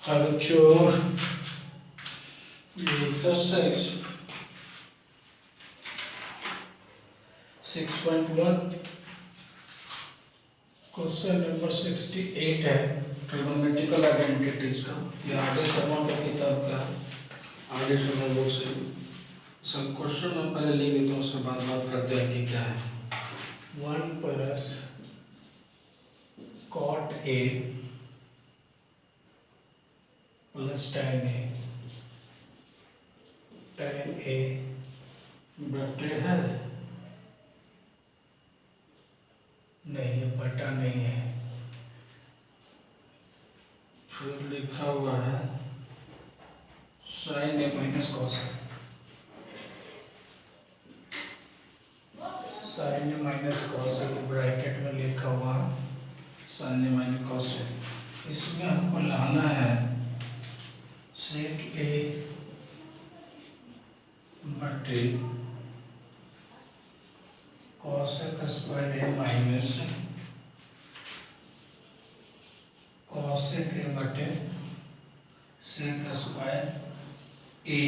बच्चों exercise 6.1 question number 68 है trigonometrical identities का। यह आगे शर्मा का किताब का आगे शर्मा बुक से सब क्वेश्चन में पहले ले लेते हैं, उसके बाद बात करते हैं कि क्या है। 1 plus cot A plus tan A बटे है नहीं, ये बटा नहीं है, फिर लिखा हुआ है sin A minus cos A, sin A minus cos A bracket में लिखा हुआ sin ए माइनस कॉस ए। इसमें हमको लाना है sec ए बटे cosec square A minus cosec ए बटे sec स्क्वायर ए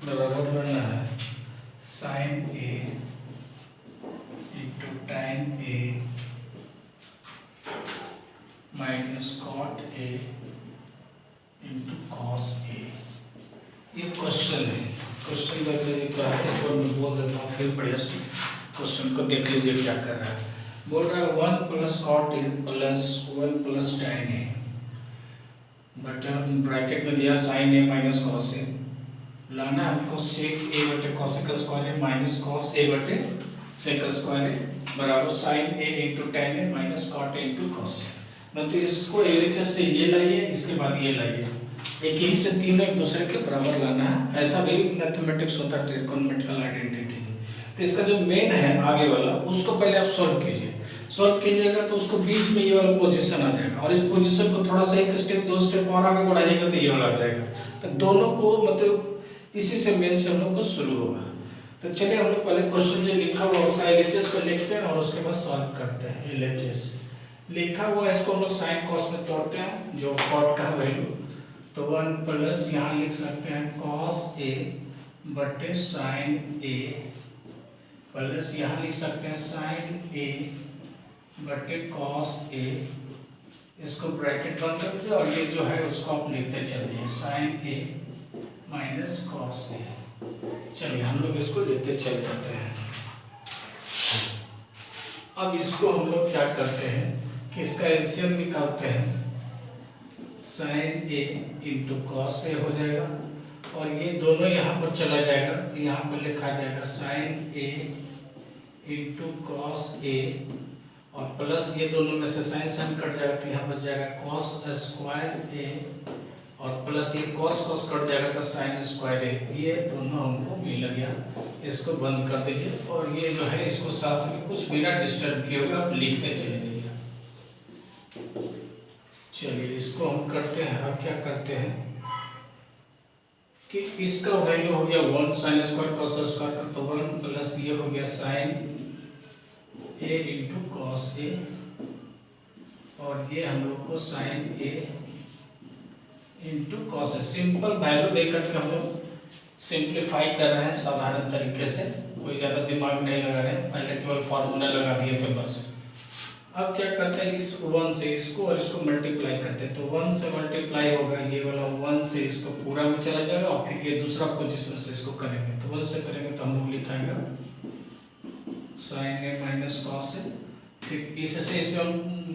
बराबर बनना है sin A into tan A minus cot A into cos ए। ये क्वेश्चन है, क्वेश्चन देख लीजिए क्या है, एक बार मैं बोल देता हूँ फिर बढ़िया से क्वेश्चन को देख लीजिए क्या कर रहा है। बोल रहा है 1 plus cot A plus 1 plus tan A बटे ब्रैकेट में दिया sin A minus cos A. लाना हमको sec ए बटे cosec square A minus cos A बटे sec स्क्वायर ए बराबर sin A into tan A minus cot A into cos A. मतलब इसको एलएचएस से ये लाइए, इसके बाद ये लाइए, एक ही से तीन एक दूसरे के बराबर लाना है। ऐसा भी मैथमेटिक्स होता है ट्रिगोनोमेट्रिकल आइडेंटिटी। तो इसका जो मेन है आगे वाला उसको पहले आप सॉल्व कीजिए। सॉल्व कीजिएगा तो उसको बीच में ये वाला पोजीशन आ जाएगा और इस पोजीशन को थोड़ा सा एक स्टेप दो स्टेप और आगे बढ़ाइएगा तो ये वाला आ जाएगा। तो दोनों को मतलब इसी से मेन से हम लोग को शुरू होगा। तो चलिए हम लोग पहले क्वेश्चन जो लिखा हुआ उसका एलएचएस को लिखते हैं और उसके बाद सॉल्व करते हैं। एलएचएस लिखा हुआ इसको हम लोग साइन कॉस में तोड़ते हैं जो कॉट का वैल्यू। तो 1 प्लस यहाँ लिख सकते हैं कॉस ए बटे साइन ए प्लस यहाँ लिख सकते हैं साइन ए बटे कॉस ए। इसको ब्रैकेट बंद कर दीजिए और ये जो है उसको आप लिखते चलिए sign A minus cos A. चलिए हम लोग इसको लिखते चल जाते हैं। अब इसको हम लोग क्या करते हैं कि इसका एलसीएम निकालते हैं। साइन ए इंटू कॉस ए हो जाएगा और ये दोनों यहाँ पर चला जाएगा तो यहाँ पर लिखा जाएगा साइन ए इंटू कॉस ए और प्लस ये दोनों में से साइन साइन कट जाएगा तो यहाँ पर जाएगा कॉस स्क्वायर ए और प्लस ये कॉस कॉस कट जाएगा तो साइन स्क्वायर ए। ये दोनों हमको मिल गया, इसको बंद कर दीजिए और ये जो है इसको साथ में कुछ बिना डिस्टर्ब किए हुए आप लिखते चले जाइए। चलिए इसको हम करते हैं। अब क्या करते हैं कि इसका वैल्यू हो गया 1 साइन स्क्वायर कॉस स्क्वायर का, तो 1 प्लस ये हो गया साइन ए इंटू कॉस ए और ये हम लोग को sign A into cos A. Simple value देकर के हम लोग सिंप्लीफाई कर रहे हैं साधारण तरीके से, कोई ज़्यादा दिमाग नहीं लगा रहे हैं, पहले केवल फार्मूला लगा दिए थे बस। अब क्या करते हैं इस 1 से इसको और इसको मल्टीप्लाई करते हैं। तो 1 से मल्टीप्लाई होगा ये वाला 1 से इसको पूरा में चला जाएगा और फिर ये दूसरा पोजीशन से इसको करेंगे। तो 1 से करेंगे तो हम लोग लिखाएंगे साइन ए माइनस कॉस ए, फिर इससे इसमें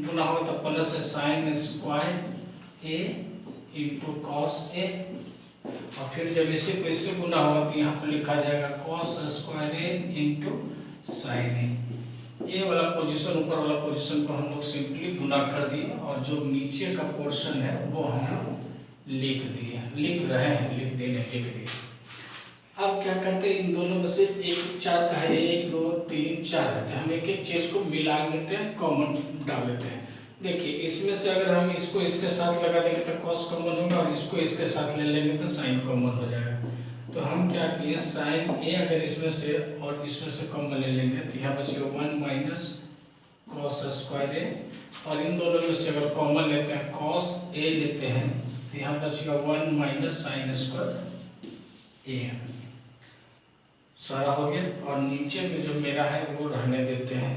गुना होगा तो प्लस साइन स्क्वायर ए इंटू कॉस ए और फिर जब इसे को इससे गुना होगा तो यहाँ पर लिखा जाएगा कॉस स्क्वायर ए इंटू साइन ए। ये वाला पोजीशन ऊपर वाला पोजीशन को हम लोग सिंपली गुना कर दिए और जो नीचे का पोर्शन है वो हम लिख दिए, लिख रहे हैं, लिख दिए। अब क्या करते हैं इन दोनों में से एक 4 का है, 1 2 3 4 रहते हैं, हम एक एक चीज को मिला लेते हैं, कॉमन डाल लेते हैं। देखिए इसमें से अगर हम इसको इसके साथ लगा देंगे तो कॉस कॉमन होगा और इसको इसके साथ ले लेंगे तो साइन कॉमन हो जाएगा। तो हम क्या किए साइन ए अगर इसमें से और इसमें से कॉमन ले लेंगे तो यहाँ बचेगा 1 माइनस कॉस स्क्वायर ए और इन दोनों में से अगर कॉमन लेते हैं कॉस ए लेते हैं तो यहाँ बचेगा 1 माइनस साइन स्क्वायर ए, सारा हो गया। और नीचे में जो मेरा है वो रहने देते हैं,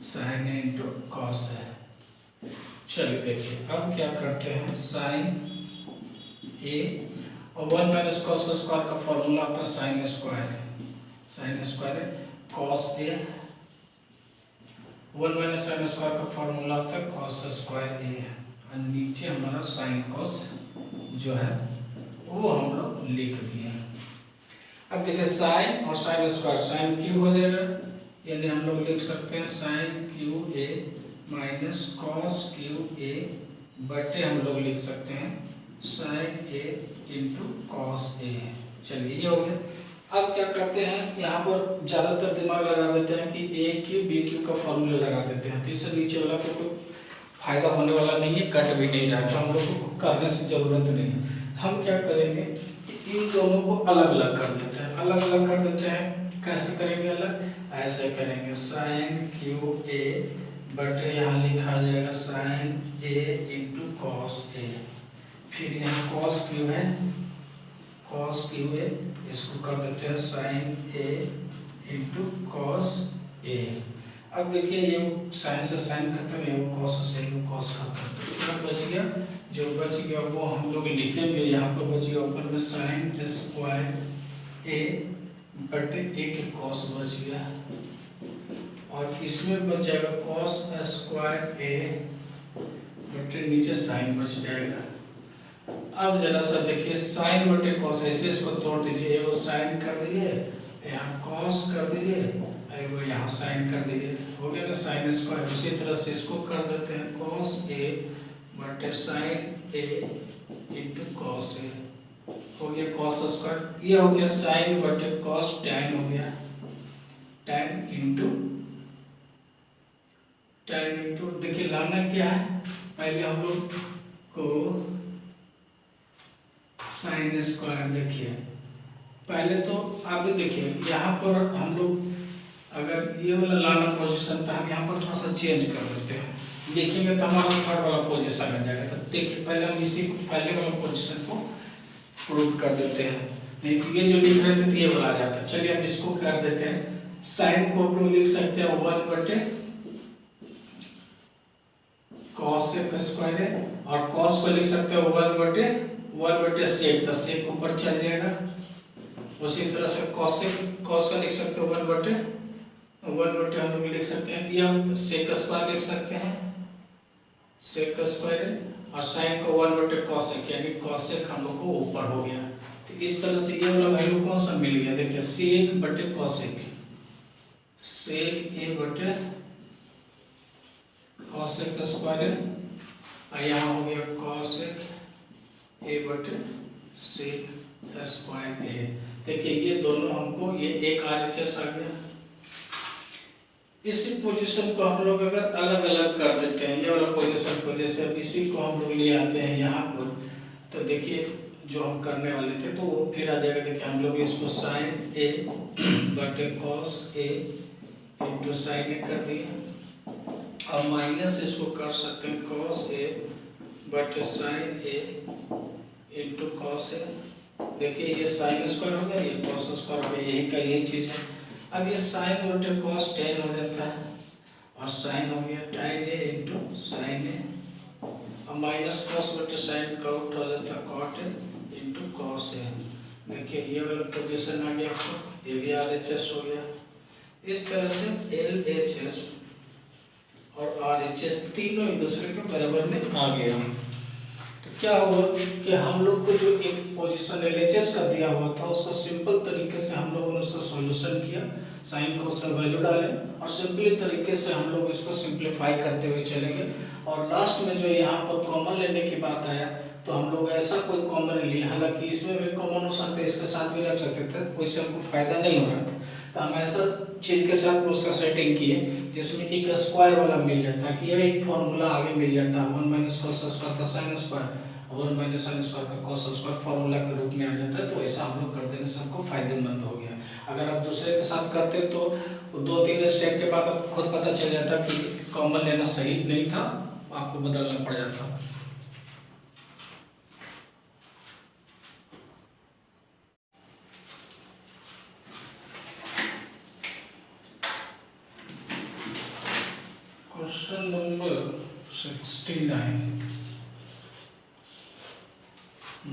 साइन ए इंटू कॉस है। चलिए देखिए अब क्या करते हैं, साइन ए और 1 माइनस कॉस स्क्वायर का फॉर्मूला होता है sine square, sine square cos A, 1 minus sine square का फॉर्मूला होता है कॉस स्क्वायर ए, और नीचे हमारा साइन कॉस जो है वो हम लोग लिख दिए। अब देखिए साइन और साइन स्क्वायर, साइन क्यू हो जाएगा, यानी हम लोग लिख सकते हैं sine Q A minus cos Q A बटे हम लोग लिख सकते हैं sine A into cos A. चलिए ये हो गया। अब क्या करते हैं, यहाँ पर ज़्यादातर दिमाग लगा देते हैं कि ए क्यू बी क्यू का फॉर्मूला लगा देते हैं, तो इससे नीचे वाला को कोई फायदा होने वाला नहीं है, कट भी नहीं रहा है, तो हम लोग को करने से ज़रूरत नहीं है। हम क्या करेंगे कि इन दोनों को अलग अलग कर देते हैं, अलग अलग कर देते हैं। कैसे करेंगे अलग, ऐसे करेंगे साइन क्यू ए बटे यहाँ लिखा जाएगा साइन ए इंटू कॉस ए, फिर यहाँ कॉस क्यू है, कॉस क्यू ए, इसको कर देते हैं साइन ए इंटू कॉस ए। अब देखिए ये साइन से साइन खत्म है, वो कॉस से कॉस खत्म, तो क्या बच गया, जो बच गया वो हम लोग लिखेंगे। यहाँ पर बच गया ऊपर में साइन स्क्वायर ए बटे ए के कॉस बच गया, और इसमें बच जाएगा कॉस स्क्वायर ए बटे नीचे साइन बच जाएगा। अब जरा सा देखिए साइन बटे कॉस, ऐसे इसको तोड़ दीजिए, वो साइन कर दीजिए, यहाँ कॉस कर दीजिए, वो यहाँ साइन कर दीजिए, हो गया ना साइन स्क्वायर। उसी तरह से इसको कर देते हैं कॉस ए बटे साइन ए इंटू कॉस ए, हो गया कॉस स्क्वायर। ये हो गया साइन बटे कॉस टैन, हो गया टैन इंटू टैन इंटू, देखिए लाना क्या है, पहले हम लोग को साइन स्क्वायर, देखिए पहले तो आप भी देखिए यहाँ पर हम लोग अगर ये वाला लाना पोजीशन था, हम यहाँ पर थोड़ा सा चेंज कर देते हैं, देखेंगे तो हमारा थर्ड वाला पोजीशन आ जाएगा। तो देखिए पहले हम इसी पहले वाला पोजीशन को प्रूव कर देते हैं, नहीं तो ये जो लिख रहे थे तो ये वाला आ जाता है। चलिए अब इसको कर देते हैं, साइन को हम लोग लिख सकते हैं 1 बटे कॉस स्क्वायर है, और कॉस को लिख सकते हैं 1 बटे सेक, तो सेक ऊपर चल जाएगा। उसी तरह से कॉस का लिख सकते हैं 1 बटे हम लोग लिख सकते हैं, ये हम सेक स्क्वायर लिख सकते हैं, सेक स्क्वायर, और साइन को 1 बटे कॉसेक, यानी कॉसेक हम लोग को ऊपर हो गया। तो इस तरह से ये वाला वैल्यू कौन सा मिल गया, देखिए सेक बटे कॉसेक, सेक ए बटे कॉसेक स्क्वायर, और यहाँ हो गया कॉसेक ए बटे सेक स्क्वायर ए। देखिए ये दोनों हमको, ये एक RHS आ गया। इसी पोजीशन को हम लोग अगर अलग अलग कर देते हैं, ये वाला पोजीशन को, जैसे अब इसी को हम लोग ले आते हैं यहाँ पर, तो देखिए जो हम करने वाले थे तो वो फिर आ जाएगा। देखिए हम लोग इसको साइन ए बटे कॉस ए इंटू साइन ए कर दिए, और माइनस इसको कर सकते हैं कॉस ए बटे साइन ए इंटू कॉस ए। देखिए ये साइन स्क्वायर हो गया, ये कॉस स्क्वायर हो गया, यही का यही चीज़ है। अब ये साइन बटे कॉस टेन हो जाता है, और साइन हो गया tan A into sine A, और माइनस कॉस बटे साइन कॉट हो जाता है कॉट ए इंटू कॉस ए। देखिए ये वाला पोजीशन आ गया आपको, ये भी RHS हो गया। इस तरह से LHS और RHS तीनों एक दूसरे के बराबर में आ गया। तो क्या हुआ कि हम लोग को जो एक पोजीशन LHS का दिया हुआ था, उसको सिंपल तरीके से हम लोगों ने उसका सॉल्यूशन किया, साइन को उसमें वैल्यू डाले, और सिंपली तरीके से हम लोग इसको सिंप्लीफाई करते हुए चलेंगे। और लास्ट में जो यहाँ पर कॉमन लेने की बात आया, तो हम लोग ऐसा कोई कॉमन लिए, हालांकि इसमें भी कॉमन हो सकते, इसके साथ भी रख सकते थे, कोई से हमको फायदा नहीं हो रहा था, तो हम ऐसा चीज़ के साथ उसका सेटिंग किए जिसमें एक स्क्वायर वाला मिल जाता है, कि यह एक फॉर्मूला आगे मिल जाता है, 1 माइनस कॉस स्क्वायर का sine square, 1 minus sine square का कॉस स्क्वायर फॉर्मूला के रूप में आ जाता है। तो ऐसा हम लोग कर देने से हमको फायदेमंद हो गया। अगर आप दूसरे के साथ करते तो 2-3 स्टेप के बाद आपको खुद पता चल जाता कि कॉमन लेना सही नहीं था, आपको बदलना पड़ जाता। 69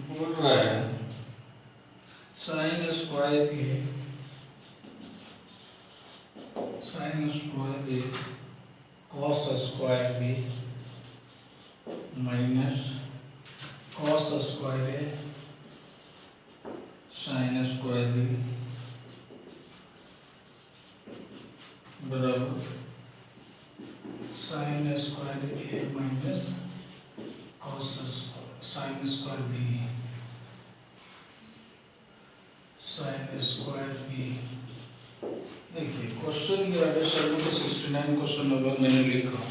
बोल रहा है sine square A cos square B minus cos square A sine square B बराबर sine square A minus cos sine square B sine square B. देखिए क्वेश्चन जो है सर को 69 क्वेश्चन नंबर मैंने लिखा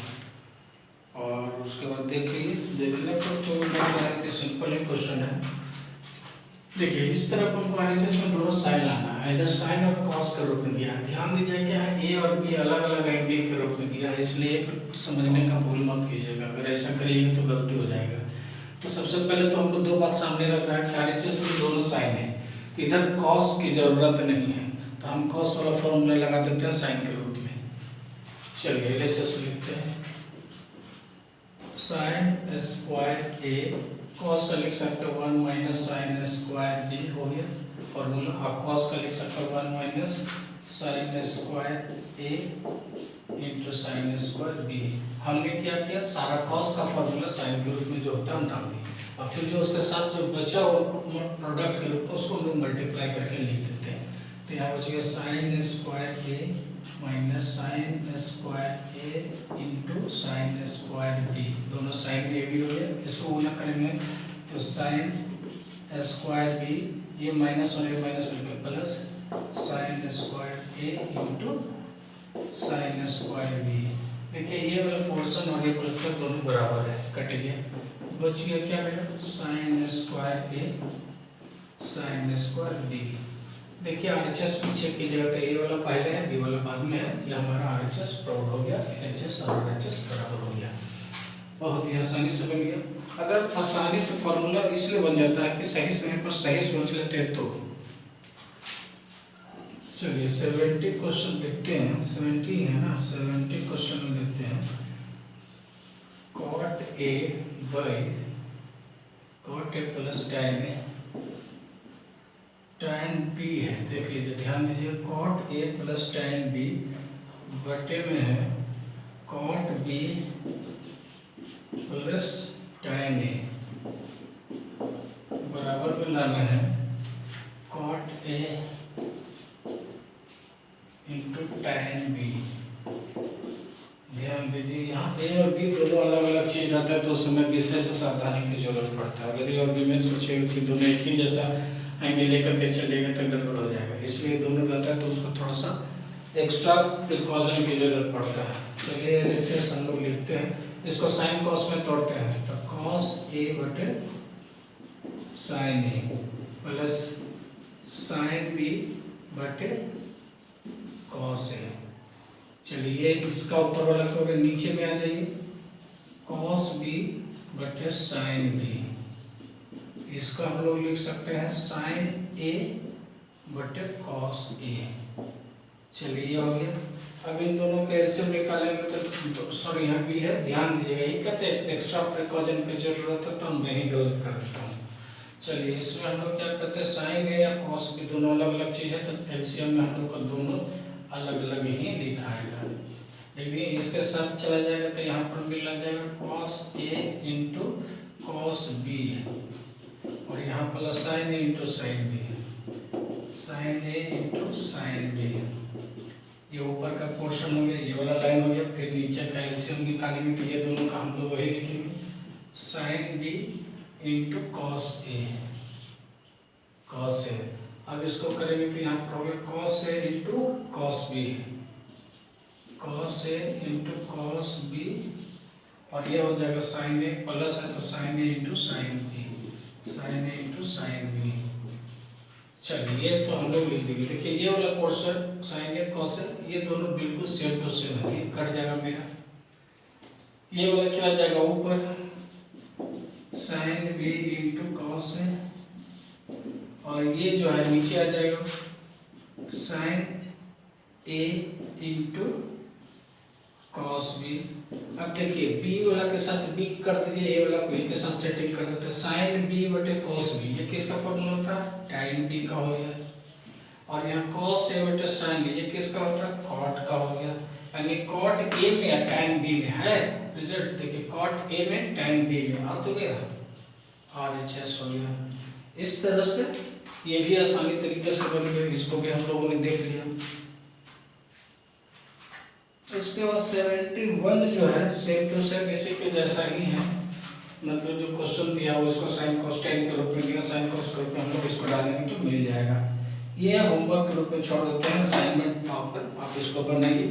और उसके बाद देखिए देखने पर तो लग रहा है कि सिंपल ही क्वेश्चन है। देखिए इस तरफ हमको RHS में दोनों साइन लाना है, इधर साइन और कॉस के रूप में दिया है। ध्यान दीजिए क्या है ए और बी अलग अलग एंगल के रूप में दिया है, इसलिए समझने का भूल मत कीजिएगा। अगर ऐसा करिएगा तो गलती हो जाएगा। तो सबसे पहले तो हमको दो बात सामने रख रहा है कि RHS में दोनों साइन है, इधर कॉस की जरूरत नहीं है, तो हम कॉस वाला फॉर्मूला लगा देते हैं साइन के रूप में। चलिए LHS लिखते हैं साइन स्क्वायर ए कॉस का लिख सकते हो 1 माइनस साइन स्क्वायर बी हो गया फॉर्मूला। आप कॉस का लिख सकते हो 1 माइनस साइन स्क्वायर ए इंटू साइन स्क्वायर बी। हमने क्या किया, सारा कॉस का फॉर्मूला साइन के रूप में जो होता है हम डाल दिए, और फिर जो उसके साथ जो बचा हो प्रोडक्ट के रूप में उसको हम लोग मल्टीप्लाई करके लिख देते हैं। तो यहाँ बच गया sign square A minus sine square A into sine square B. दोनों साइन में ए भी हो गया, इसको गुना करेंगे तो साइन स्क्वायर बी ये माइनस और ये माइनस मिलकर प्लस साइन स्क्वायर ए इंटू साइन स्क्वायर बी। देखिए ये वाला पोर्शन और ये पोर्शन दोनों बराबर है, कट गया। बच गया क्या मेरा sign square A sine square B. देखिए RHS पीछे की जगह तो ए वाला पहले है बी वाला बाद में है, ये हमारा RHS प्राउड हो गया, LHS और RHS बराबर हो गया। बहुत ही आसानी से बन गया। अगर आसानी से फॉर्मूला इसलिए बन जाता है कि सही समय पर सही सोच लेते हैं तो। चलिए 70 क्वेश्चन देखते हैं, 70 है ना, 70 क्वेश्चन में देखते हैं cot A by cot A plus tan A tan B है। देख लीजिए ध्यान दीजिए cot A plus tan B बटे में है cot B plus tan A बराबर में लाना है cot A into tan B। ध्यान दीजिए यहाँ ए और बी दोनों अलग अलग चीज रहता है तो उस समय विशेष सावधानी की जरूरत पड़ता है। अगर ए और बी में सोचेगा कि दोनों एक ही जैसा एंगल लेकर के चलेगा तो गड़बड़ हो जाएगा, इसलिए दोनों रहता है तो उसको थोड़ा सा एक्स्ट्रा प्रिकॉशन की जरूरत पड़ता है। चलिए LHS हम लोग लिखते हैं, इसको साइन कॉस में तोड़ते हैं तो कॉस ए बटे साइन ए प्लस साइन बी बटे कॉस ए। चलिए इसका ऊपर वाला करोगे नीचे में आ जाइए कॉस बी बटे साइन बी। इसका हम लोग लिख सकते हैं साइन ए बटे कॉस ए। चलिए ये हो गया। अब इन दोनों का एलसीएम निकालेंगे तो सॉरी यहाँ बी है, ध्यान दीजिएगा ये कहते हैं एक्स्ट्रा प्रिकॉशन की जरूरत है तो मैं ही गलत कर देता हूँ। चलिए इसमें हम लोग क्या करते हैं साइन ए या कॉस बी दोनों अलग अलग चीज़ है तो एलसीएम में हम लोग का दोनों अलग अलग ही लिखाएगा। लेकिन इसके साथ चला जाएगा तो यहाँ पर भी लग जाएगा cos A into cos B और यहाँ plus sign A into sine B, sign A into sine B. ये ऊपर का पोर्शन हो गया, ये वाला लाइन हो गया। फिर नीचे का एलसीएम निकालेंगे तो ये दोनों का हम लोग वही लिखेंगे sine B into cos A, cos A. अब इसको करेंगे तो यहाँ पर हो गया cos A into cos B, cos A into cos B और ये हो जाएगा साइन ए प्लस है तो sign A into sine B, sign A into sine B. चलिए ये तो हम लोग लिख देंगे। देखिए ये वाला portion sign A cos A ये दोनों बिल्कुल सेम टू सेम है, कट जाएगा मेरा। ये वाला चला जाएगा ऊपर साइन बी इंटू कॉस ए और ये जो है नीचे आ जाएगा sign A into cos B अब देखिए बी वाला के साथ बी कर दीजिए, ए वाला को ए के साथ सेटिंग कर देते हैं। साइन बी बटे कॉस बी, ये किसका फॉर्मूला होता है? tan बी का हो गया। और यहाँ cos ए बटे sin ए, ये किसका होता है? cot का हो गया। यानी cot ए में या tan बी में है रिजल्ट। देखिए cot ए में tan बी में आ तो गया, RHS हो गया। इस तरह से ये भी आसानी तरीके से बन गया, इसको भी हम लोगों ने देख लिया। इसके बाद 71 जो है सेम टू सेम इसी के जैसा ही है, मतलब जो क्वेश्चन दिया हुआ इसको sin cos tan के रूप में दिया, sin cos के रूप में हम लोग इसको डालेंगे तो मिल जाएगा। ये होमवर्क के रूप में छोड़ देते हैं, असाइनमेंट आप इसको बनाइए।